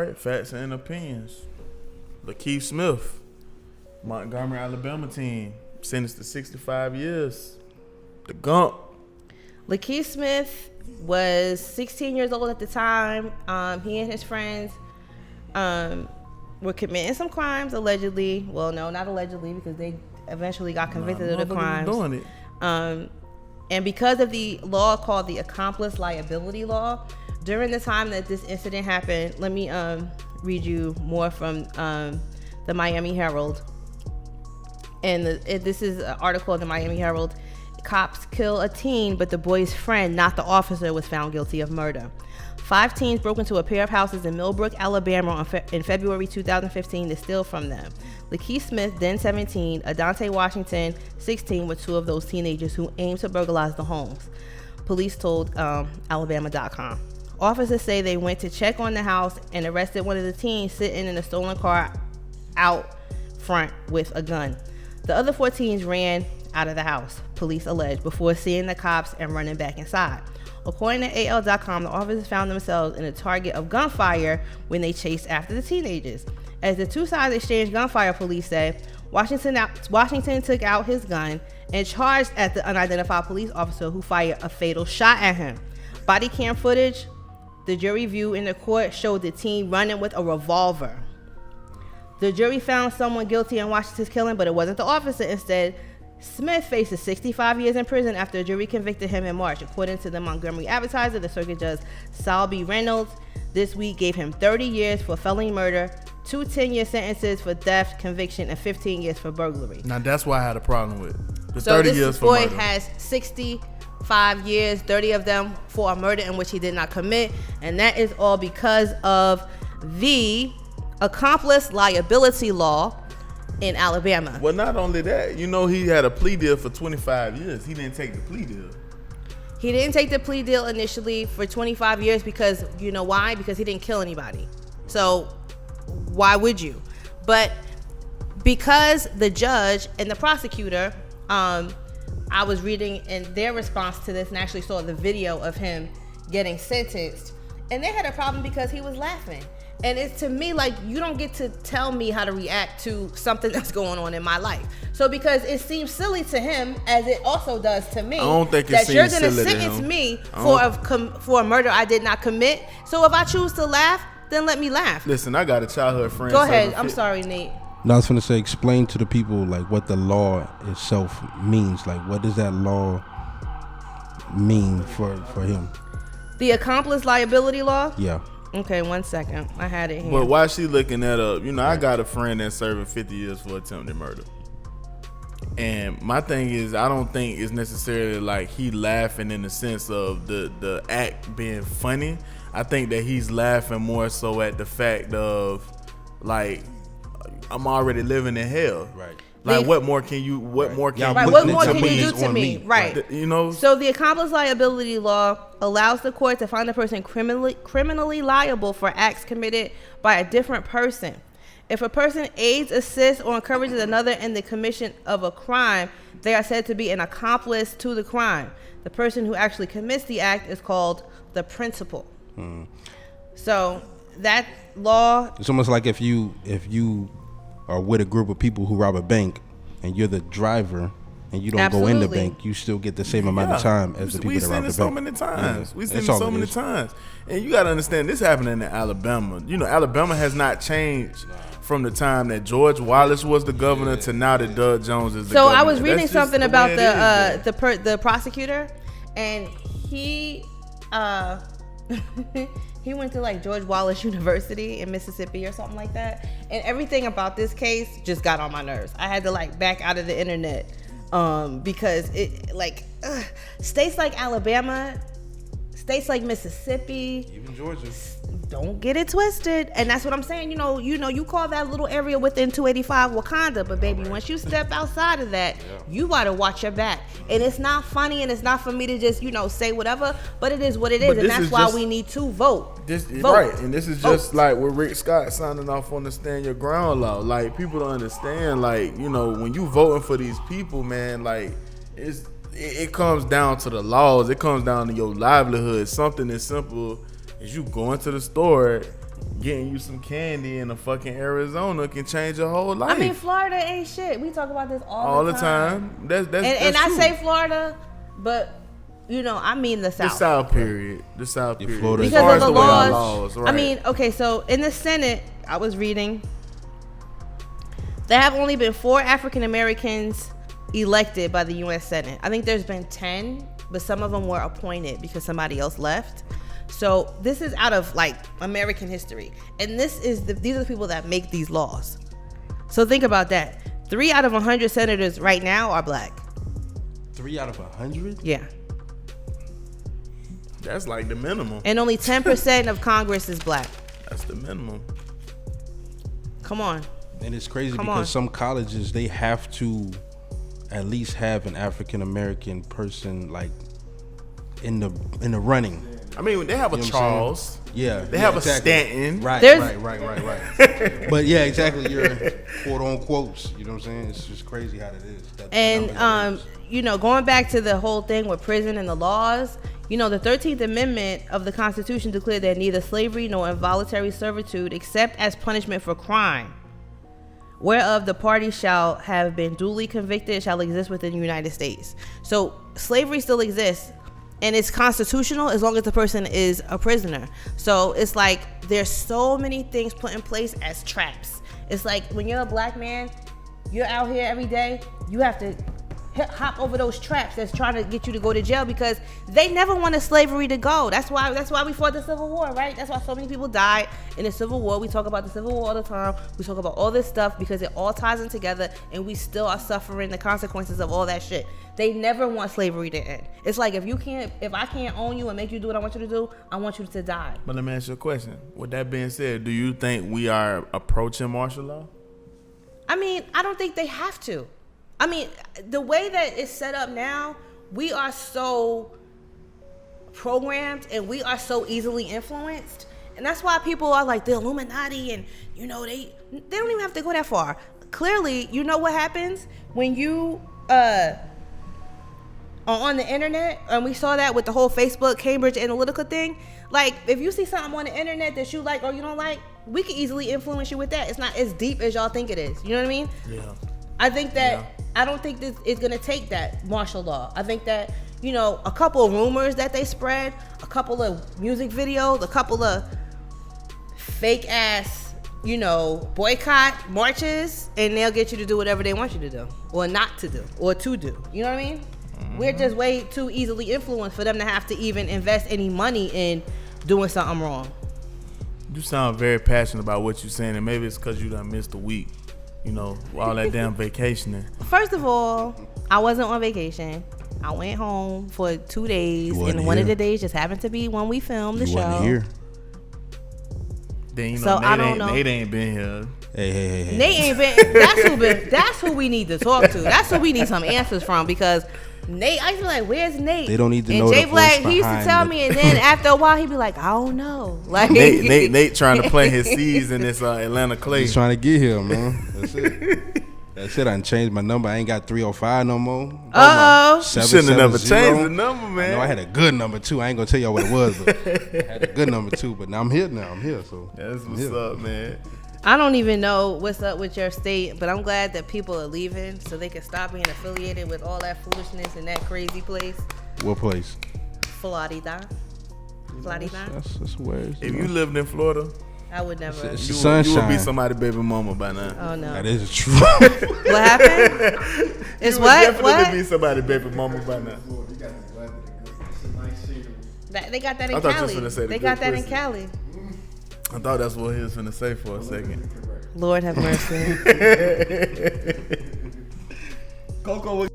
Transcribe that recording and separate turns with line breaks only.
Right, facts and opinions. Lakeith Smith, Montgomery, Alabama team, sentenced to 65 years. The Gump.
Lakeith Smith was 16 years old at the time. He and his friends were committing some crimes, allegedly. Well, no, not allegedly, because they eventually got convicted of the crimes.
Doing it.
And because of the law called the accomplice liability law, during the time that this incident happened, let me read you more from the Miami Herald. And this is an article in the Miami Herald. Cops kill a teen, but the boy's friend, not the officer, was found guilty of murder. 5 teens broke into a pair of houses in Millbrook, Alabama in February 2015 to steal from them. Lakeith Smith, then 17, Adante Washington, 16, were 2 of those teenagers who aimed to burglarize the homes, police told Alabama.com. Officers say they went to check on the house and arrested one of the teens sitting in a stolen car out front with a gun. The other 4 teens ran out of the house, police allege, before seeing the cops and running back inside. According to AL.com, the officers found themselves in a target of gunfire when they chased after the teenagers. As the 2 sides exchanged gunfire, police say, Washington took out his gun and charged at the unidentified police officer who fired a fatal shot at him. Body cam footage the jury viewed in the court showed the teen running with a revolver. The jury found someone guilty in Washington's killing, but it wasn't the officer. Instead, Smith faces 65 years in prison after a jury convicted him in March. According to the Montgomery Advertiser, the circuit judge Saul B. Reynolds this week gave him 30 years for felony murder, 2 10-year sentences for theft, conviction, and 15 years for burglary.
Now that's why I had a problem with the
so
30 years for murder.
This boy has 65 years, 30 of them for a murder in which he did not commit, and that is all because of the accomplice liability law in Alabama.
Well, not only that, he had a plea deal for 25 years. He didn't take the plea deal.
He didn't take the plea deal initially for 25 years because, you know why? Because he didn't kill anybody. So why would you? But because the judge and the prosecutor, I was reading in their response to this and actually saw the video of him getting sentenced, and they had a problem because he was laughing. And it's, to me, like, you don't get to tell me how to react to something that's going on in my life. So because it seems silly to him, as it also does to me,
I don't think
that you're going to
silly
sentence me for a murder I did not commit. So if I choose to laugh, then let me laugh.
Listen, I got a childhood friend.
Go ahead. I'm sorry, Nate.
No, I was going to say, explain to the people, like, what the law itself means. Like, what does that law mean for him?
The accomplice liability law?
Yeah.
Okay, 1 second. I had it here.
But while she looking that up, I got a friend that's serving 50 years for attempted murder. And my thing is, I don't think it's necessarily like he laughing in the sense of the act being funny. I think that he's laughing more so at the fact of, like, I'm already living in hell.
Right.
Like, what more can you do
to me? Right. So the accomplice liability law allows the court to find a person criminally liable for acts committed by a different person. If a person aids, assists, or encourages another in the commission of a crime, they are said to be an accomplice to the crime. The person who actually commits the act is called the principal. So that law,
it's almost like if you are with a group of people who rob a bank and you're the driver and you don't go in the bank, you still get the same amount of time as the people that rob the bank.
So many times. We seen it so many times. And you got to understand, this happening in Alabama. Alabama has not changed from the time that George Wallace was the governor to now that Doug Jones is the governor.
So I was reading something about the prosecutor, and he he went to like George Wallace University in Mississippi or something like that. And everything about this case just got on my nerves. I had to like back out of the internet because it states like Alabama, states like Mississippi,
even Georgia,
don't get it twisted. And that's what I'm saying. You call that little area within 285 Wakanda, but baby, once you step outside of that, you gotta watch your back. And it's not funny, and it's not for me to just say whatever, but it is what it is, and that's why we need to vote.
Right, and this is just like with Rick Scott signing off on the Stand Your Ground law. Like, people don't understand, like, when you voting for these people, man, like, it comes down to the laws. It comes down to your livelihood. Something as simple as you going to the store getting you some candy in a fucking Arizona can change your whole life.
I mean, Florida ain't shit. We talk about this all the
time. That's
and
true.
I say Florida, but I mean the South.
The South period.
Florida
because of the
laws. Right.
I mean, okay, so in the Senate, I was reading, there have only been 4 African Americans elected by the U.S. Senate. I think there's been 10, but some of them were appointed because somebody else left. So this is out of like American history, and these are the people that make these laws. So think about that. 3 out of 100 senators right now are black.
3 out of 100?
Yeah.
That's like the minimum.
And only 10% of Congress is black.
That's the minimum.
Come on.
And it's crazy because some colleges, they have to at least have an African American person like in the running.
I mean, they have a Charles.
Yeah.
They have a Stanton.
Right. But yeah, exactly. You're quote unquote. You know what I'm saying? It's just crazy how that is.
And going back to the whole thing with prison and the laws, the 13th Amendment of the Constitution declared that neither slavery nor involuntary servitude, except as punishment for crime, whereof the party shall have been duly convicted, shall exist within the United States. So slavery still exists, and it's constitutional as long as the person is a prisoner. So it's like there's so many things put in place as traps. It's like when you're a black man, you're out here every day, you have to hop over those traps that's trying to get you to go to jail, because they never wanted slavery to go. That's why we fought the Civil War, right? That's why so many people died in the Civil War. We talk about the Civil War all the time. We talk about all this stuff because it all ties in together, and we still are suffering the consequences of all that shit. They never want slavery to end. It's like if I can't own you and make you do what I want you to do, I want you to die.
But let me ask you a question. With that being said, do you think we are approaching martial law?
I mean, I don't think they have to. I mean, the way that it's set up now, we are so programmed and we are so easily influenced. And that's why people are like the Illuminati, and they don't even have to go that far. Clearly, you know what happens when you are on the internet, and we saw that with the whole Facebook Cambridge Analytica thing. Like, if you see something on the internet that you like or you don't like, we can easily influence you with that. It's not as deep as y'all think it is. You know what I mean?
Yeah.
I think that I don't think this is gonna take that martial law. I think that a couple of rumors that they spread, a couple of music videos, a couple of fake ass boycott marches, and they'll get you to do whatever they want you to do, or not to do, or to do. You know what I mean? Mm-hmm. We're just way too easily influenced for them to have to even invest any money in doing something wrong.
You sound very passionate about what you're saying, and maybe it's because you done missed a week. All that damn vacationing.
First of all, I wasn't on vacation. I went home for 2 days, and one of the days just happened to be when we filmed the show.
Wasn't here.
Then
I don't know.
Nate ain't been here.
Hey.
Nate ain't been. That's who we need to talk to. That's who we need some answers from, because Nate, I used to be like, where's Nate?
They don't need to
and
know
Jay
the
Black,
voice
he used to tell me, and then after a while, he'd be like, I don't know. Like
Nate trying to plant his seeds in this Atlanta clay.
He's trying to get here, man. That's it. That's it. I done changed my number. I ain't got 305 no more.
Uh-oh.
You shouldn't have never changed the number, man.
I know I had a good number too. I ain't gonna tell y'all what it was, but I had a good number too. But now I'm here. So
that's what's up, man.
I don't even know what's up with your state, but I'm glad that people are leaving so they can stop being affiliated with all that foolishness in that crazy place.
What place?
Florida.
That's where it's,
if you lived in Florida,
I would never.
It's
you
sunshine.
would be somebody's baby mama by now.
Oh no,
that is true.
What happened? It's
you
what?
Would definitely be somebody's baby mama by now.
They got that in Cali. They got that in Cali.
I thought that's what he was finna say for a second.
Lord have mercy.
Cocoa.